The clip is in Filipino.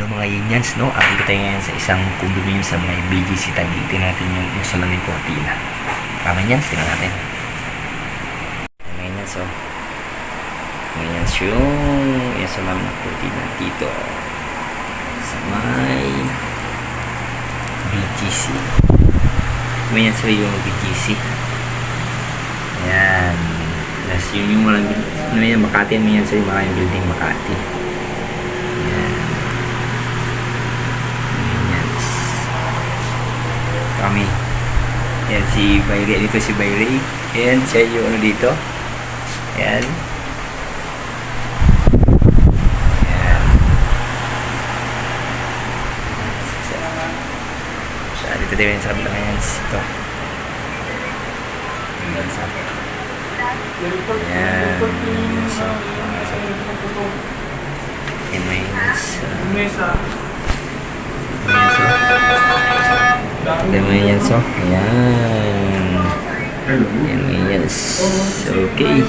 Hello mga Yinyans, no? Dito tayo ngayon sa isang condominium sa mga BGC Taguig. Tingnan natin yung salamin cortina. Tama yan, tingnan natin. Ngayon yan, so. Ngayon yan, yung salamin ng cortina dito. Sa may BGC. Ngayon yan, so yung BGC. Ayan. Tapos yun yung walang, ano yan, Makati. Ano yan, so yung maraming building Makati. Kami. Yan si Bayre. Dito si Bayre. Yan siya yung ano dito. Yan. Yan. So, dito tayo sa kabila ngayon. Ito. Yan sa yan. So, yan so. Ayan. Ayan. Okay.